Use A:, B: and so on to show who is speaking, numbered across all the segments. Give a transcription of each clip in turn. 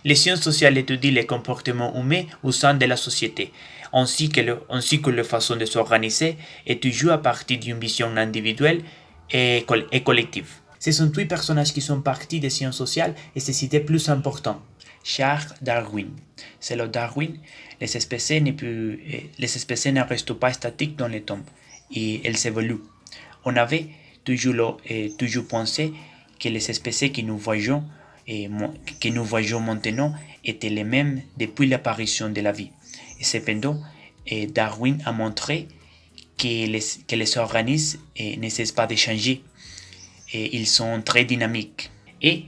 A: Les sciences sociales étudient les comportements humains au sein de la société, ainsi que leur façon de s'organiser et toujours à partir d'une vision individuelle et collective. Ce sont 8 personnages qui sont partis des sciences sociales et ces cités plus importants. Charles Darwin. Selon Darwin, les espèces ne restent pas statiques dans les temps et elles évoluent. On avait toujours pensé que les espèces que nous voyons maintenant étaient les mêmes depuis l'apparition de la vie. Et cependant, Darwin a montré que les organismes ne cessent pas de changer. Et ils sont très dynamiques. Et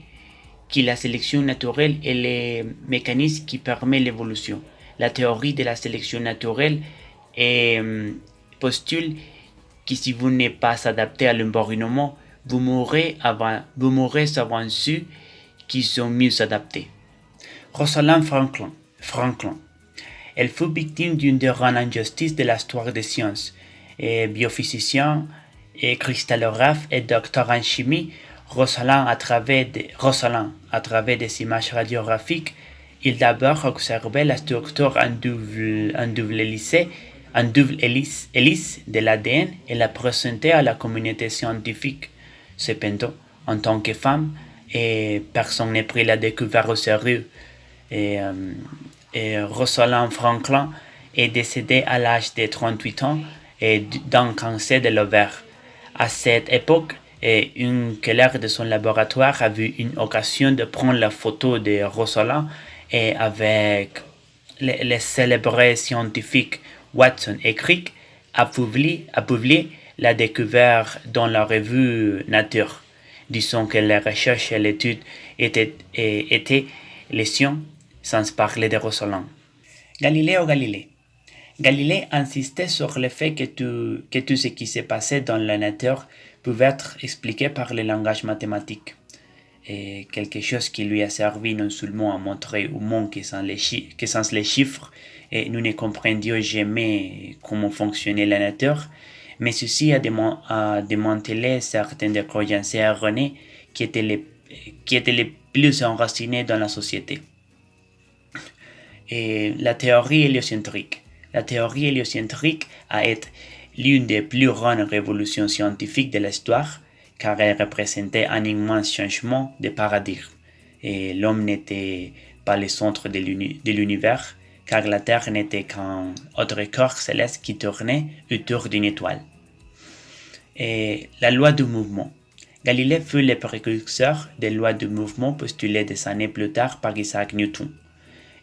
A: que la sélection naturelle est le mécanisme qui permet l'évolution. La théorie de la sélection naturelle postule que si vous n'êtes pas adapté à l'environnement, vous mourrez avant ceux qui sont mieux adaptés. Rosalind Franklin. Elle fut victime d'une des grandes injustices de l'histoire des sciences. Biophysicien, cristallographe et docteur en chimie, Rosalind, à travers des images radiographiques, il d'abord observait la structure en double hélice de l'ADN et la présentait à la communauté scientifique. Cependant, en tant que femme, personne n'a pris la découverte au sérieux. Rosalind Franklin est décédée à l'âge de 38 ans d'un cancer de l'ovaire. À cette époque, une collègue de son laboratoire a vu une occasion de prendre la photo de Rosalind et avec les célèbres scientifiques Watson et Crick a publié la découverte dans la revue Nature. Disons que les recherches et l'étude étaient les siens, sans parler de Rosalind. Galileo Galilei. Galilée insistait sur le fait que tout ce qui s'est passé dans la nature pouvait être expliqué par le langage mathématique. Et quelque chose qui lui a servi non seulement à montrer au monde que sans les chiffres, nous ne comprendions jamais comment fonctionnait la nature, mais ceci a démantelé certaines croyances erronées qui étaient les plus enracinées dans la société. Et la théorie héliocentrique. La théorie héliocentrique a été l'une des plus grandes révolutions scientifiques de l'histoire, car elle représentait un immense changement de paradigme. Et l'homme n'était pas le centre de l'univers, car la Terre n'était qu'un autre corps céleste qui tournait autour d'une étoile. Et la loi du mouvement. Galilée fut le précurseur des lois du mouvement postulées des années plus tard par Isaac Newton.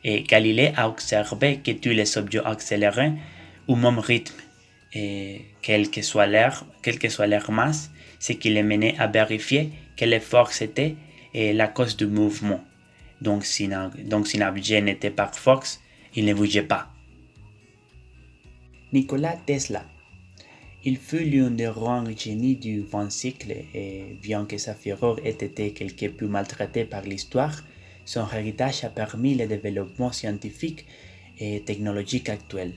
A: Et Galilée a observé que tous les objets accéléraient au même rythme, et quelle que soit leur masse, ce qui les menait à vérifier que les forces étaient la cause du mouvement. Donc si un objet n'était pas force, il ne bougeait pas. Nikola Tesla. Il fut l'un des grands génies du XXe siècle et bien que sa figure ait été quelque peu maltraitée par l'histoire, son héritage a permis le développement scientifique et technologique actuel.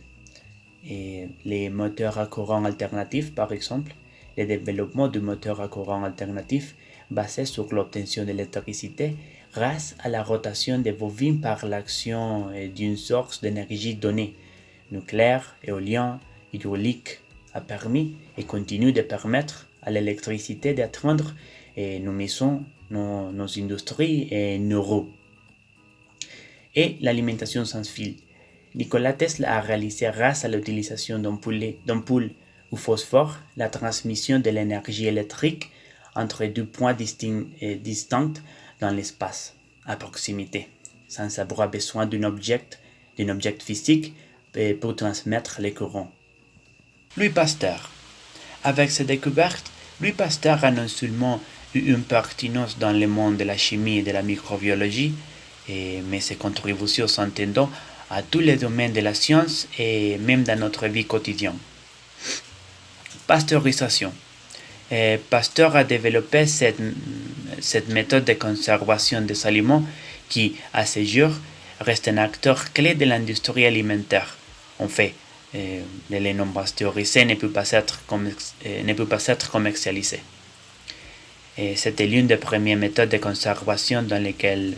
A: Et les moteurs à courant alternatif, par exemple, le développement du moteur à courant alternatif basé sur l'obtention d'électricité grâce à la rotation des bobines par l'action d'une source d'énergie donnée, nucléaire, éolien, hydraulique, a permis et continue de permettre à l'électricité d'atteindre nos maisons, nos industries et nos roues. Et l'alimentation sans fil. Nikola Tesla a réalisé grâce à l'utilisation d'ampoules ou phosphore la transmission de l'énergie électrique entre deux points distincts dans l'espace, à proximité, sans avoir besoin d'un objet physique pour transmettre les courants. Louis Pasteur. Avec ses découvertes, Louis Pasteur a non seulement eu une pertinence dans le monde de la chimie et de la microbiologie, mais ses contributions s'étendent à tous les domaines de la science et même dans notre vie quotidienne. Pasteurisation. Pasteur a développé cette méthode de conservation des aliments qui, à ce jour, reste un acteur clé de l'industrie alimentaire. En fait, le lait non pasteurisé ne peut pas être commercialisé. C'était l'une des premières méthodes de conservation dans lesquelles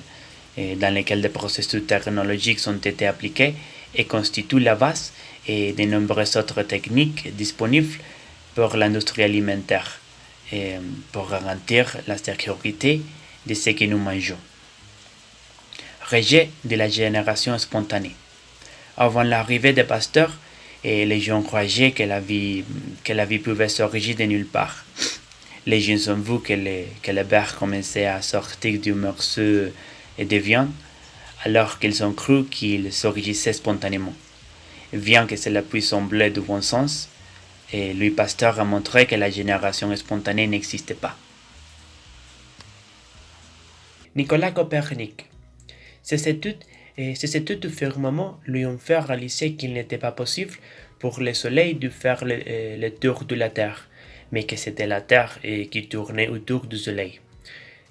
A: dans lesquels des processus technologiques ont été appliqués et constituent la base de nombreuses autres techniques disponibles pour l'industrie alimentaire et pour garantir la sécurité de ce que nous mangeons. Rejet de la génération spontanée. Avant l'arrivée des pasteurs, les gens croyaient que la vie pouvait sortir de nulle part. Les gens ont vu que les vers commençaient à sortir du morceau de viande, alors qu'ils ont cru qu'ils surgissaient spontanément. Bien que cela puisse sembler du bon sens, Louis Pasteur a montré que la génération spontanée n'existait pas. Nicolas Copernic. Ces études du firmament lui ont fait réaliser qu'il n'était pas possible pour le Soleil de faire le tour de la Terre, mais que c'était la Terre qui tournait autour du Soleil.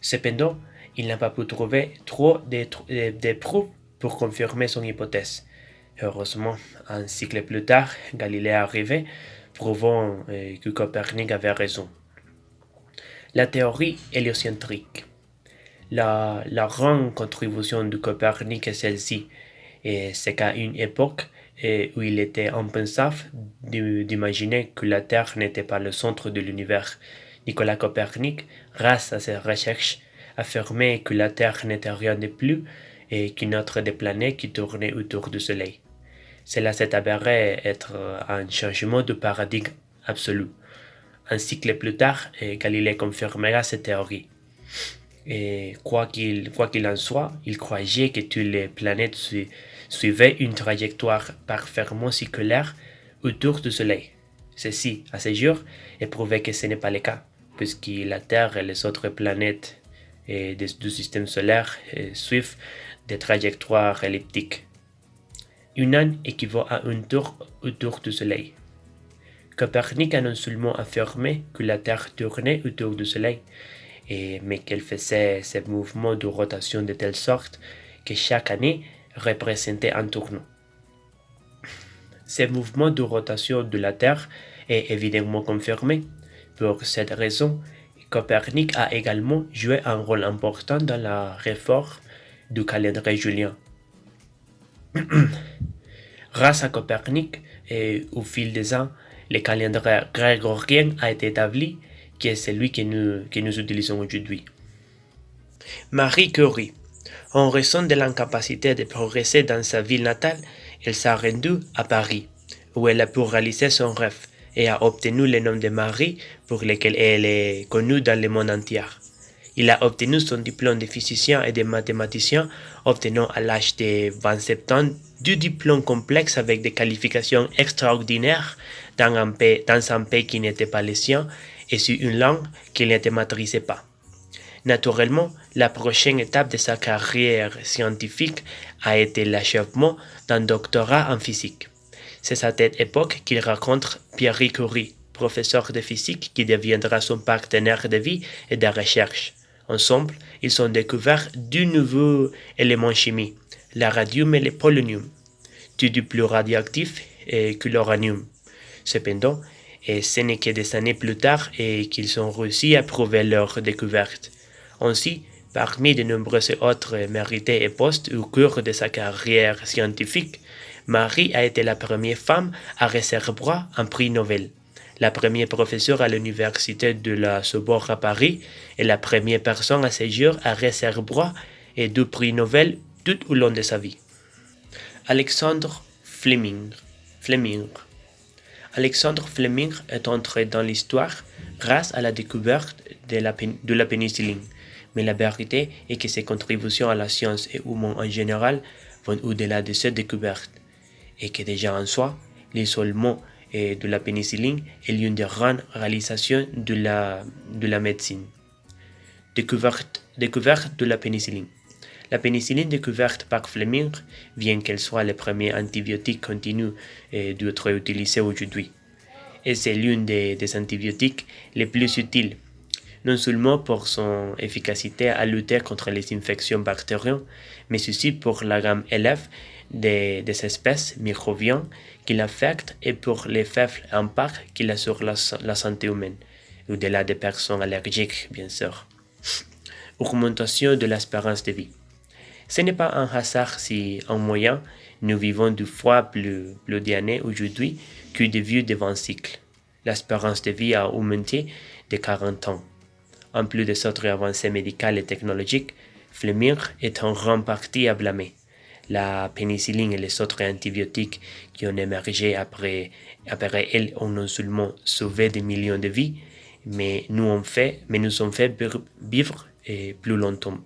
A: Cependant, il n'a pas pu trouver trop de preuves pour confirmer son hypothèse. Heureusement, un siècle plus tard, Galilée est arrivé, prouvant que Copernic avait raison. La théorie héliocentrique. La grande contribution de Copernic est celle-ci, et c'est qu'à une époque où il était impensable d'imaginer que la Terre n'était pas le centre de l'univers, Nicolas Copernic, grâce à ses recherches, affirmait que la Terre n'était rien de plus qu'une autre des planètes qui tournait autour du Soleil. Cela s'est avéré être un changement de paradigme absolu. Un siècle plus tard, Galilée confirmera cette théorie. Et quoi qu'il en soit, il croyait que toutes les planètes suivaient une trajectoire parfaitement circulaire autour du Soleil. Ceci, à ce jour, est prouvé que ce n'est pas le cas, puisque la Terre et les autres planètes du système solaire suivent des trajectoires elliptiques. Une âne équivaut à un tour autour du Soleil. Copernic a non seulement affirmé que la Terre tournait autour du Soleil, mais qu'elle faisait ces mouvements de rotation de telle sorte que chaque année représentait un tournant. Ces mouvements de rotation de la Terre est évidemment confirmé. Pour cette raison, Copernic a également joué un rôle important dans la réforme du calendrier julien. Grâce à Copernic, au fil des ans, le calendrier grégorien a été établi, qui est celui que nous utilisons aujourd'hui. Marie Curie. En raison de l'incapacité de progresser dans sa ville natale, elle s'est rendue à Paris, où elle a pu réaliser son rêve et a obtenu le nom de Marie, pour lequel elle est connue dans le monde entier. Il a obtenu son diplôme de physicien et de mathématicien, obtenant à l'âge de 27 ans deux diplômes complexes avec des qualifications extraordinaires dans un pays qui n'était pas le sien et sur une langue qu'il ne maîtrisait pas. Naturellement, la prochaine étape de sa carrière scientifique a été l'achèvement d'un doctorat en physique. C'est à cette époque qu'il rencontre Pierre Curie, professeur de physique qui deviendra son partenaire de vie et de recherche. Ensemble, ils ont découvert deux nouveaux éléments chimiques, la radium et le polonium, tout plus radioactifs que l'uranium. Cependant, ce n'est que des années plus tard qu'ils ont réussi à prouver leur découverte. Ainsi, parmi de nombreux autres mérités et postes au cours de sa carrière scientifique, Marie a été la première femme à recevoir un prix Nobel, la première professeure à l'université de la Sorbonne à Paris et la première personne à ce jour à recevoir deux prix Nobel tout au long de sa vie. Alexandre Fleming. Alexandre Fleming est entré dans l'histoire grâce à la découverte de la pénicilline, mais la vérité est que ses contributions à la science et au monde en général vont au-delà de cette découverte, et que déjà en soi, l'isolement de la pénicilline est l'une des grandes réalisations de la médecine. Découverte de la pénicilline. La pénicilline découverte par Fleming, bien qu'elle soit le premier antibiotique continu d'être utilisé aujourd'hui. Et c'est l'une des antibiotiques les plus utiles, non seulement pour son efficacité à lutter contre les infections bactériennes, mais aussi pour la gamme élève des espèces microbiennes qui l'affectent et pour les faibles impacts qu'il a sur la santé humaine, au-delà des personnes allergiques, bien sûr. Augmentation de l'espérance de vie.
B: Ce n'est pas un hasard si, en moyenne, nous vivons 2 fois plus d'années aujourd'hui que de vieux de 20 cycles. L'espérance de vie a augmenté de 40 ans. En plus des autres avancées médicales et technologiques, Fleming est en grande partie à blâmer. La pénicilline et les autres antibiotiques qui ont émergé après elles ont non seulement sauvé des millions de vies, mais nous ont fait vivre plus longtemps.